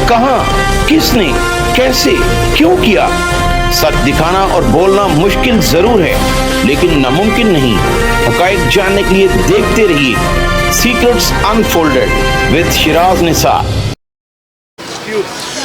कहां, किसने, कैसे, क्यों किया? सच दिखाना और बोलना मुश्किल जरूर है, लेकिन नामुमकिन नहीं। हकायक जानने के लिए देखते रहिए secrets unfolded with Siraj Nisar.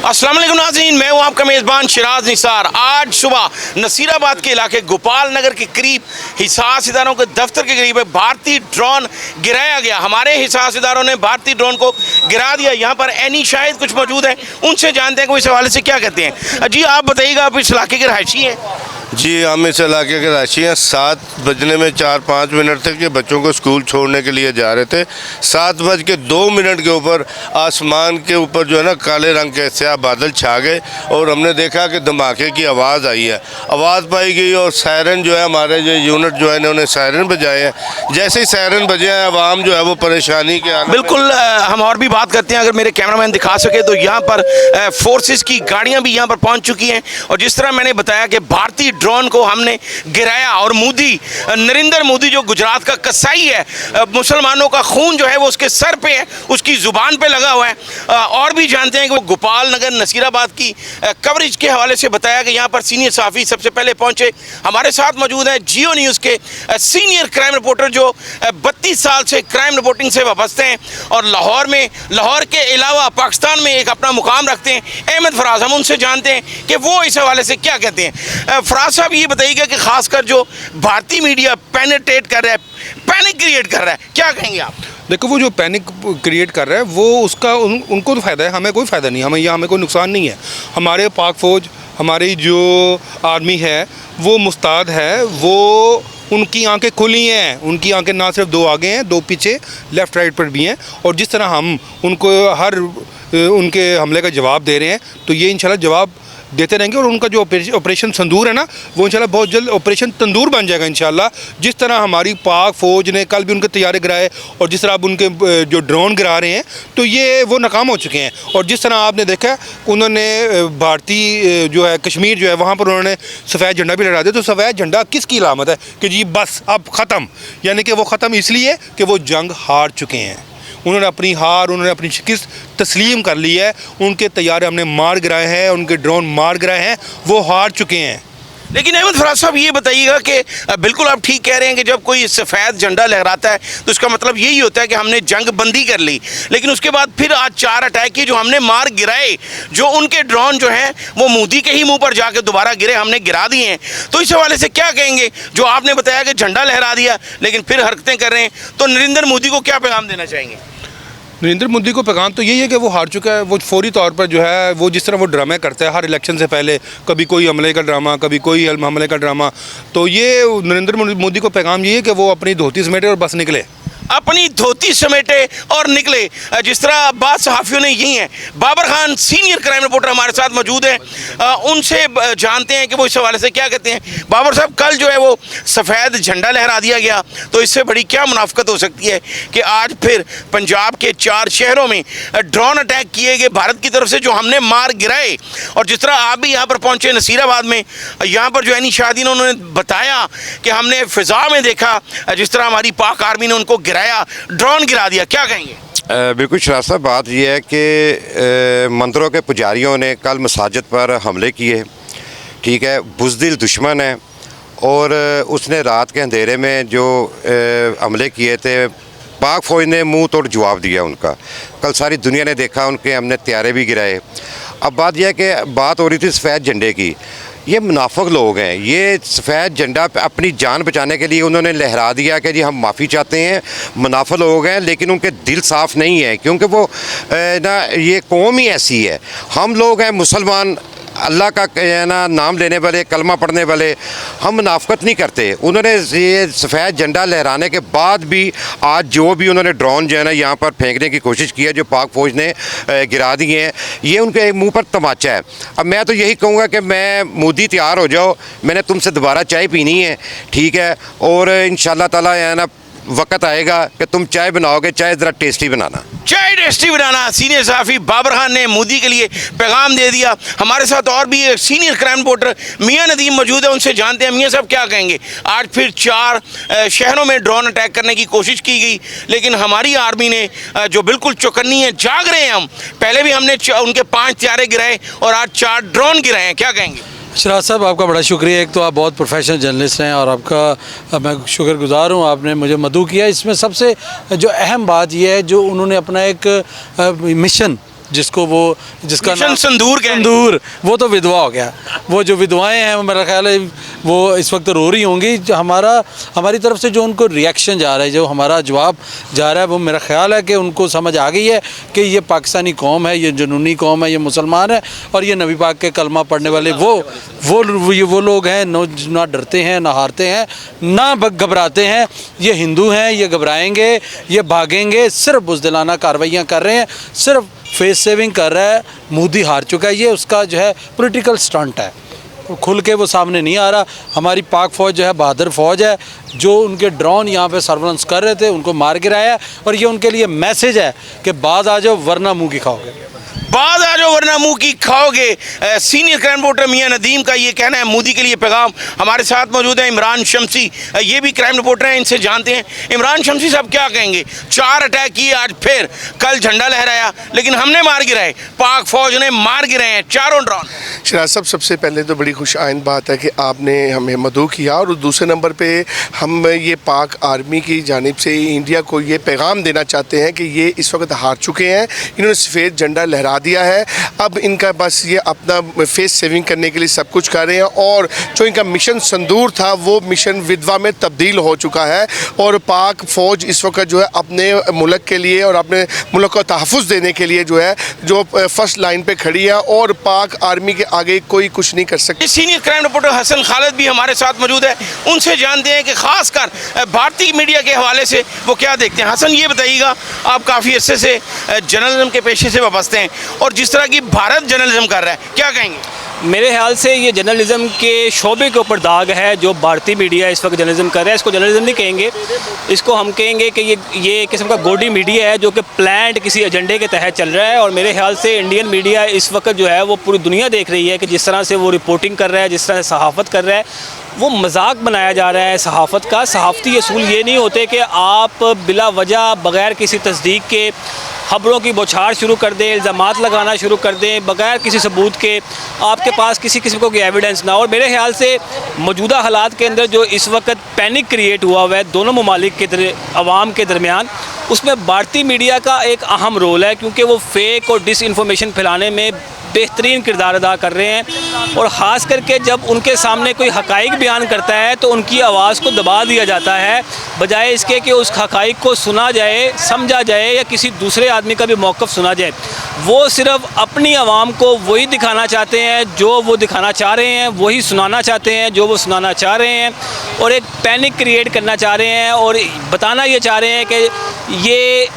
अस्सलाम वालेकुम नाज़रीन, मैं हूं आपका मेज़बान शिराज निसार। आज सुबह नसीराबाद के इलाके गोपाल नगर के करीब हिसास इदारों के दफ्तर के करीब भारतीय ड्रोन गिराया गया। हमारे हिसास इदारों ने भारतीय ड्रोन को गिरा दिया। यहाँ पर एनी शाहिद कुछ मौजूद हैं, उनसे जानते हैं कि वो इस हवाले से क्या कहते हैं। जी आप बताइएगा, आप इस इलाके के रहायशी हैं? जी हम इस इलाके के रहायशी हैं। 7 बजने में 4-5 मिनट तक के बच्चों को स्कूल छोड़ने के लिए जा रहे थे। 7:02 के ऊपर आसमान के ऊपर जो है ना काले रंग के स्याह बादल छा गए और हमने देखा कि धमाके की आवाज़ आई है। आवाज़ पाई गई और सायरन जो है, हमारे जो यूनिट जो है इन्होंने सायरन बजाए हैं। जैसे ही सायरन बजे हैं आवाम जो है वो परेशानी के बिल्कुल। हम और भी बात करते हैं, अगर मेरे कैमरामैन दिखा सके तो यहाँ पर फोर्सेस की गाड़ियाँ भी यहाँ पर पहुँच चुकी हैं। और जिस तरह मैंने बताया कि भारतीय ड्रोन को हमने गिराया और मोदी, नरेंद्र मोदी जो गुजरात का कसाई है, मुसलमानों का खून जो है वो उसके सर पे है, उसकी ज़ुबान पे लगा हुआ है। और भी जानते हैं कि वो गोपाल नगर नसीराबाद की कवरेज के हवाले से बताया कि यहाँ पर सीनियर सहाफ़ी सबसे पहले पहुँचे। हमारे साथ मौजूद हैं जियो न्यूज़ के सीनियर क्राइम रिपोर्टर जो 32 साल से क्राइम रिपोर्टिंग से वाबस्ते हैं और लाहौर के अलावा पाकिस्तान में एक अपना मुकाम रखते हैं, अहमद फराज। हम उनसे जानते हैं कि वो इस हवाले से क्या कहते हैं। फराज साहब ये बताइएगा कि खासकर जो भारतीय मीडिया पेनिट्रेट कर रहा है, पैनिक क्रिएट कर रहा है, क्या कहेंगे आप? देखो, वो जो पैनिक क्रिएट कर रहा है वो उसका उनको तो फ़ायदा है, हमें कोई फ़ायदा नहीं, हमें कोई नुकसान नहीं है। हमारे पाक फ़ौज, हमारी जो आर्मी है वो मुस्ताद है, वो उनकी आंखें खुली हैं। उनकी आंखें ना सिर्फ 2 आगे हैं, 2 पीछे, लेफ़्ट राइट पर भी हैं। और जिस तरह हम उनको हर उनके हमले का जवाब दे रहे हैं तो ये इंशाल्लाह जवाब देते रहेंगे। और उनका जो ऑपरेशन संदूर है ना, वो इंशाल्लाह बहुत जल्द ऑपरेशन तंदूर बन जाएगा इंशाल्लाह। जिस तरह हमारी पाक फ़ौज ने कल भी उनके तैयारे गिराए और जिस तरह अब उनके जो ड्रोन गिरा रहे हैं तो ये वो नाकाम हो चुके हैं। और जिस तरह आपने देखा उन्होंने भारतीय जो है कश्मीर जो है वहाँ पर उन्होंने सफ़ेद झंडा भी लहरा दिया। तो सफ़ेद झंडा किसकी अलामत है कि जी बस अब ख़त्म, यानी कि वो ख़त्म इसलिए कि वो जंग हार चुके हैं। उन्होंने अपनी हार, उन्होंने अपनी शिकस्त तस्लीम कर ली है। उनके तैयारे हमने मार गिराए हैं, उनके ड्रोन मार गिराए हैं, वो हार चुके हैं। लेकिन अहमद फराज साहब ये बताइएगा कि बिल्कुल आप ठीक कह रहे हैं कि जब कोई सफ़ेद झंडा लहराता है तो इसका मतलब यही होता है कि हमने जंग बंदी कर ली। लेकिन उसके बाद फिर आज 4 अटैक किए जो हमने मार गिराए, जो उनके ड्रोन जो हैं वो मोदी के ही मुंह पर जाके दोबारा गिरे, हमने गिरा दिए हैं। तो इस हवाले से क्या कहेंगे? जो आपने बताया कि झंडा लहरा दिया लेकिन फिर हरकतें कर रहे हैं, तो नरेंद्र मोदी को क्या पैगाम देना चाहेंगे? नरेंद्र मोदी को पैगाम तो यही है कि वो हार चुका है। वो फौरी तौर पर जो है वो जिस तरह वो ड्रामे करता है हर इलेक्शन से पहले, कभी कोई हमले का ड्रामा, कभी कोई हमले का ड्रामा, तो ये नरेंद्र मोदी को पैगाम ये है कि वो अपनी धोती समेटे और बस निकले, अपनी धोती समेटे और निकले। जिस तरह बाद सहाफ़ियों ने यही हैं। Babar Khan senior crime reporter हमारे साथ मौजूद हैं, उनसे जानते हैं कि वो इस हवाले से क्या कहते हैं। बाबर साहब, कल जो है वो सफ़ेद झंडा लहरा दिया गया, तो इससे बड़ी क्या मुनाफकत हो सकती है कि आज फिर पंजाब के 4 शहरों में ड्रोन अटैक किए गए भारत की तरफ से, जो हमने मार गिराए। और जिस तरह आप भी यहाँ पर पहुँचे नसीराबाद में, यहाँ पर जो एनी शादी ने उन्होंने बताया कि हमने फ़िज़ा में देखा जिस तरह हमारी पाक आर्मी ने उनको ड्रोन गिरा दिया, क्या कहेंगे? बिल्कुल शराज साहब, बात यह है कि मंदिरों के पुजारियों ने कल मसाजिद पर हमले किए, ठीक है। बुज़दिल दुश्मन है और उसने रात के अंधेरे में जो हमले किए थे, पाक फ़ौज ने मुंह तोड़ जवाब दिया उनका। कल सारी दुनिया ने देखा, उनके हमने तैयारे भी गिराए। अब बात यह है कि बात हो रही थी सफ़ेद झंडे की। ये मुनाफिक लोग हैं, ये सफ़ेद झंडा अपनी जान बचाने के लिए उन्होंने लहरा दिया कि जी हम माफ़ी चाहते हैं। मुनाफिक लोग हैं लेकिन उनके दिल साफ़ नहीं है, क्योंकि वो ना ये कौम ही ऐसी है। हम लोग हैं मुसलमान, अल्लाह का ना नाम लेने वाले, कलमा पढ़ने वाले, हम मुनाफिकत नहीं करते। उन्होंने ये सफ़ेद झंडा लहराने के बाद भी आज जो भी उन्होंने ड्रोन जो है ना यहाँ पर फेंकने की कोशिश की है, जो पाक फ़ौज ने गिरा दिए हैं, ये उनके मुंह पर तमाचा है। अब मैं तो यही कहूँगा कि मैं मोदी तैयार हो जाओ, मैंने तुमसे दोबारा चाय पीनी है, ठीक है। और इंशाअल्लाह ताला है ना वक्त आएगा कि तुम चाय बनाओगे, चाय ज़रा टेस्टी बनाना। चाय टेस्टी बनाना। सीनियर सहाफ़ी बाबर खान ने मोदी के लिए पैगाम दे दिया। हमारे साथ और भी एक सीनियर क्राइम रिपोर्टर मियां नदीम मौजूद है, उनसे जानते हैं मियां साहब क्या कहेंगे। आज फिर 4 शहरों में ड्रोन अटैक करने की कोशिश की गई, लेकिन हमारी आर्मी ने जो बिल्कुल चौकन्नी है, जाग रहे हैं हम। पहले भी हमने उनके 5 त्यारे गिराए और आज 4 ड्रोन गिराए हैं, क्या कहेंगे। शराज साहब, आपका बड़ा शुक्रिया। एक तो आप बहुत प्रोफेशनल जर्नलिस्ट हैं और आपका मैं शुक्रगुजार हूँ, आपने मुझे मदऊ किया। इसमें सबसे जो अहम बात यह है, जो उन्होंने अपना एक मिशन, जिसका मिशन नाम संदूर, वो तो विधवा हो गया। वो जो विधवाएं हैं, मेरा ख्याल है वो इस वक्त रो रही होंगी। जो हमारी तरफ से जो उनको रिएक्शन जा रहा है, जो हमारा जवाब जा रहा है, वो मेरा ख्याल है कि उनको समझ आ गई है कि ये पाकिस्तानी कौम है, ये जुनूनी कौम है, ये मुसलमान है और ये नबी पाक के कलमा पढ़ने वाले वो लोग हैं। ना डरते हैं, ना हारते हैं, ना घबराते हैं। ये हिंदू हैं, ये घबराएंगे, ये भागेंगे, सिर्फ बुज़दिलाना कार्रवाइयाँ कर रहे हैं, सिर्फ फेस सेविंग कर रहा है। मोदी हार चुका है, ये उसका जो है पॉलिटिकल स्टंट है, खुल के वो सामने नहीं आ रहा। हमारी पाक फ़ौज जो है बहादुर फ़ौज है, जो उनके ड्रोन यहाँ पे सर्वेलेंस कर रहे थे उनको मार गिराया है। और ये उनके लिए मैसेज है कि बाज आ जाओ वरना मुँह की खाओगे, बाद आ जाओ वरना मुंह की खाओगे। सीनियर क्राइम रिपोर्टर मियां नदीम का ये कहना है, मोदी के लिए पैगाम। हमारे साथ मौजूद है इमरान शमसी, ये भी क्राइम रिपोर्टर हैं, इनसे जानते हैं। इमरान शमसी साहब क्या कहेंगे। 4 अटैक किए आज फिर, कल झंडा लहराया, लेकिन हमने मार गिराए, पाक फौज ने मार गिराए हैं 4 ड्रोन। शराज साहब, सबसे पहले तो बड़ी खुश आइंद बात है कि आपने हमें मदऊ किया, और दूसरे नंबर पे हम ये पाक आर्मी की जानिब से इंडिया को ये पैगाम देना चाहते हैं कि ये इस वक्त हार चुके हैं। इन्होंने सफ़ेद झंडा लहरा दिया है, अब इनका बस ये अपना फेस सेविंग करने के लिए सब कुछ कर रहे हैं। और जो इनका मिशन संदूर था, वो मिशन विधवा में तब्दील हो चुका है। और पाक फ़ौज इस वक्त जो है अपने मुल्क के लिए और अपने मुल्क को तहफ़्फ़ुज़ देने के लिए जो है जो फर्स्ट लाइन पे खड़ी है, और पाक आर्मी के आगे कोई कुछ नहीं कर सकता। Senior crime reporter Hasan Khalid भी हमारे साथ मौजूद है, उनसे जानते हैं कि खासकर भारतीय मीडिया के हवाले से वो क्या देखते हैं। हसन, ये बताइएगा, आप काफ़ी अच्छे से जर्नलिज्म के पेशे से वाबस्ते हैं और जिस तरह की भारत जर्नलिज्म कर रहा है, क्या कहेंगे। मेरे ख्याल से ये जर्नलिज़म के शोबे के ऊपर दाग है जो भारतीय मीडिया इस वक्त जर्नलिज़म कर रहा है। इसको जर्नलिज़म नहीं कहेंगे, इसको हम कहेंगे कि ये किस्म का गोडी मीडिया है जो कि प्लान्ड किसी एजेंडे के तहत चल रहा है। और मेरे ख्याल से इंडियन मीडिया इस वक्त जो है वो पूरी दुनिया देख रही है कि जिस तरह से वो रिपोर्टिंग कर रहा है, जिस तरह से सहाफ़त कर रहा है, वो मजाक बनाया जा रहा है सहाफ़त का। सहाफ़ती असूल ये नहीं होते कि आप बिला वजह बग़ैर किसी तस्दीक के खबरों की बौछार शुरू कर दें, इल्ज़ामात लगाना शुरू कर दें बग़ैर किसी सबूत के, आपके पास किसी किस्म को एविडेंस ना हो। और मेरे ख्याल से मौजूदा हालात के अंदर जो इस वक्त पैनिक क्रिएट हुआ है दोनों ममालिक के अवाम के दरमियान, उसमें भारतीय मीडिया का एक अहम रोल है, क्योंकि वो फेक और डिस इन्फॉर्मेशन फैलाने में बेहतरीन किरदार अदा कर रहे हैं। और ख़ास करके जब उनके सामने कोई हक़ाइक़ बयान करता है तो उनकी आवाज़ को दबा दिया जाता है, बजाय इसके कि उस हक़ाइक़ को सुना जाए, समझा जाए या किसी दूसरे आदमी का भी मौक़िफ़ सुना जाए। वो सिर्फ़ अपनी आवाम को वही दिखाना चाहते हैं जो वो दिखाना चाह रहे हैं, वही सुनाना चाहते हैं जो वो सुनाना चाह रहे हैं, और एक पैनिक क्रिएट करना चाह रहे हैं और बताना ये चाह रहे हैं कि ये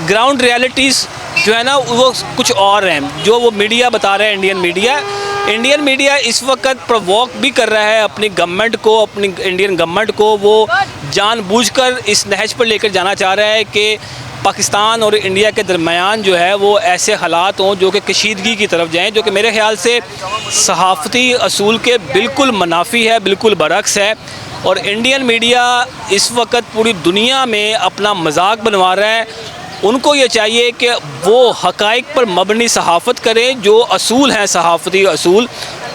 ग्राउंड रियलिटीज़ जो है ना वो कुछ और हैं जो वो मीडिया बता रहे हैं। इंडियन मीडिया इस वक्त प्रोवोक भी कर रहा है अपनी गवर्नमेंट को, अपनी इंडियन गवर्नमेंट को वो जानबूझकर इस नहज पर लेकर जाना चाह रहा है कि पाकिस्तान और इंडिया के दरमियान जो है वो ऐसे हालात हों जो कि कशीदगी की तरफ जाएं, जो कि मेरे ख़्याल से सहाफ़ती असूल के बिल्कुल मुनाफी है, बिल्कुल बरक्स है। और इंडियन मीडिया इस वक्त पूरी दुनिया में अपना मजाक बनवा रहा है। उनको ये चाहिए कि वो हक़ाइक़ पर मबनी सहाफ़त करें जो असूल हैं, सहाफ़ती असूल,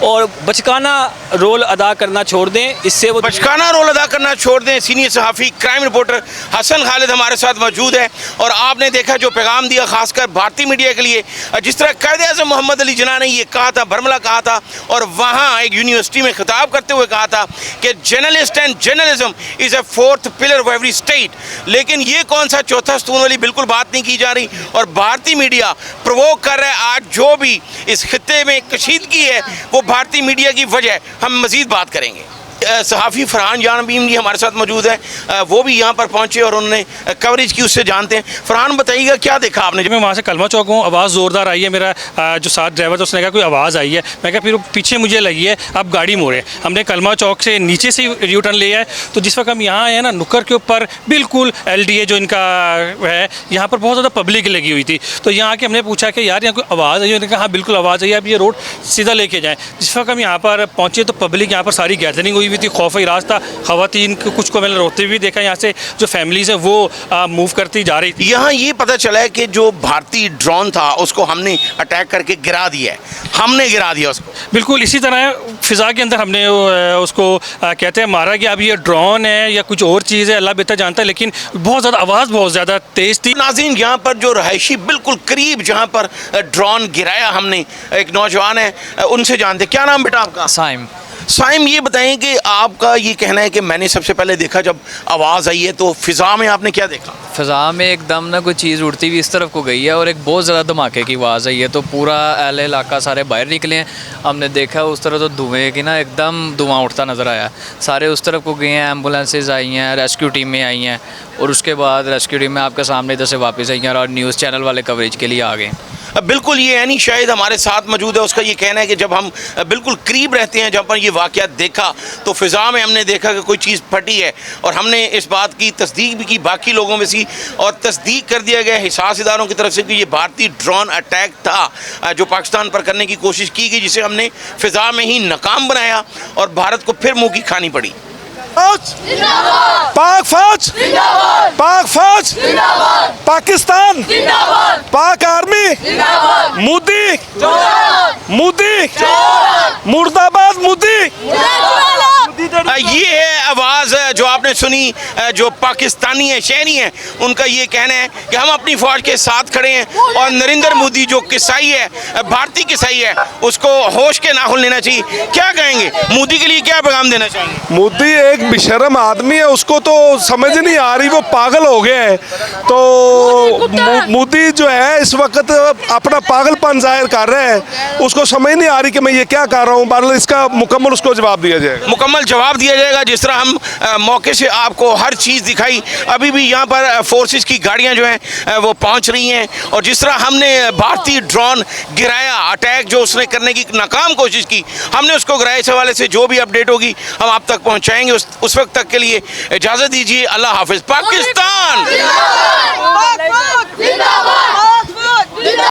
और बचकाना रोल अदा करना छोड़ दें। इससे वो बचकाना रोल अदा करना छोड़ दें। सीनियर सहाफ़ी क्राइम रिपोर्टर हसन खालिद हमारे साथ मौजूद है और आपने देखा जो पैगाम दिया खासकर भारतीय मीडिया के लिए, जिस तरह कायद-ए-आज़म मोहम्मद अली जिन्ना ने ये कहा था, बरमला कहा था, और वहाँ एक यूनिवर्सिटी में खिताब करते हुए कहा था कि journalist and journalism is a 4th pillar of every state. लेकिन ये कौन सा चौथा स्तून वाली बिल्कुल बात नहीं की जा रही और भारतीय मीडिया प्रोवोक कर रहा है। आज जो भी इस खित्ते में कशीदगी है वो भारतीय मीडिया की वजह। हम मज़ीद बात करेंगे। सहाफ़ी फरहान जान बीम जी हमारे साथ मौजूद है, वो भी यहाँ पर पहुँचे और उन्होंने कवरेज की, उससे जानते हैं। फरहान बताइएगा क्या देखा आपने? मैं वहाँ से कलमा चौक हूँ, आवाज़ ज़ोरदार आई है। मेरा जो साथ ड्राइवर था उसने कहा कोई आवाज़ आई है। मैं कहा फिर पीछे मुझे लगी है, अब गाड़ी मोड़े। हमने कलमा चौक से नीचे से यू टर्न लिया है। तो जिस वक्त हम यहाँ आए हैं ना, नुक्कर के ऊपर बिल्कुल LDA जो इनका है, यहाँ पर बहुत ज़्यादा पब्लिक लगी हुई थी। तो यहाँ आके हमने पूछा कि यार यहाँ कोई आवाज़ आई है? उन्होंने कहा हाँ बिल्कुल आवाज़ आई है, अब ये रोड सीधा लेके जाएँ। जिस वक्त हम यहाँ पर पहुँचे तो पब्लिक यहाँ पर सारी गैदरिंग हुई हुई थी, खौफ रास्ता, ख़वातीन कुछ को मैंने रोते हुए देखा। यहाँ से जो फैमिलीज़ है वो मूव करती जा रही थी। यहाँ ये पता चला है कि जो भारतीय ड्रोन था उसको हमने अटैक करके गिरा दिया है, हमने गिरा दिया उसको। बिल्कुल इसी तरह फ़िज़ा के अंदर हमने उसको कहते हैं मारा गया। अब ये ड्रोन है या कुछ और चीज़ है, अल्लाह बेहतर जानता है, लेकिन बहुत ज़्यादा आवाज़ बहुत ज़्यादा तेज़ थी। नाज़रीन, यहाँ पर जो रहायशी बिल्कुल करीब जहाँ पर ड्रोन गिराया हमने, एक नौजवान है, उनसे जानते। क्या नाम बेटा आपका? साइम। साइम, ये बताएं कि आपका ये कहना है कि मैंने सबसे पहले देखा जब आवाज़ आई है, तो फ़िज़ा में आपने क्या देखा? फ़िज़ा में एकदम ना कोई चीज़ उड़ती हुई इस तरफ को गई है और एक बहुत ज़्यादा धमाके की आवाज़ आई है। तो पूरा अहले इलाका सारे बाहर निकले हैं। हमने देखा उस तरह तो धुएँ की ना एकदम धुआं उठता नज़र आया। सारे उस तरफ को गए हैं, एम्बुलेंसेज आई हैं, रेस्क्यू टीमें आई हैं और उसके बाद रेस्क्यू टीमें आपके सामने इधर से वापस आई हैं और न्यूज़ चैनल वाले कवरेज के लिए आ गए। बिल्कुल, ये यानी शायद हमारे साथ मौजूद है, उसका ये कहना है कि जब हम बिल्कुल करीब रहते हैं, जब पर ये वाक़यात देखा तो फ़िज़ा में हमने देखा कि कोई चीज़ फटी है और हमने इस बात की तस्दीक भी की बाकी लोगों में से, और तस्दीक कर दिया गया हिसास इदारों की तरफ से कि ये भारतीय ड्रोन अटैक था जो पाकिस्तान पर करने की कोशिश की गई, जिसे हमने फ़िज़ा में ही नाकाम बनाया और भारत को फिर मुँह की खानी पड़ी। पाक फौज, पाक फौज, पाकिस्तान, पाक आर्मी, मोदी, मोदी, मुर्दाबाद मोदी। ये है आवाज़ जो आपने सुनी, जो पाकिस्तानी है, शहरी हैं, उनका ये कहना है कि हम अपनी फ़ौज के साथ खड़े हैं और नरेंद्र मोदी जो किसाई है, भारतीय किसाई है, उसको होश के नाखून लेना चाहिए। क्या कहेंगे, मोदी के लिए क्या पैगाम देना चाहेंगे? मोदी एक बेशर्म आदमी है, उसको तो समझ नहीं आ रही, वो पागल हो गया है। तो मोदी जो है इस वक्त अपना पागलपन जाहिर कर रहा है, उसको समझ नहीं आ रही कि मैं ये क्या कर रहा हूँ। बहरहाल इसका मुकम्मल उसको जवाब दिया जाएगा, मुकम्मल जवाब दिया जाएगा। जिस तरह हम मौके से आपको हर चीज़ दिखाई, अभी भी यहाँ पर फोर्सेस की गाड़ियाँ जो हैं वो पहुँच रही हैं, और जिस तरह हमने भारतीय ड्रोन गिराया, अटैक जो उसने करने की नाकाम कोशिश की, हमने उसको गिराया। इस हवाले से जो भी अपडेट होगी हम आप तक पहुँचाएंगे। उस वक्त तक के लिए इजाज़त दीजिए। अल्लाह हाफिज़। पाकिस्तान।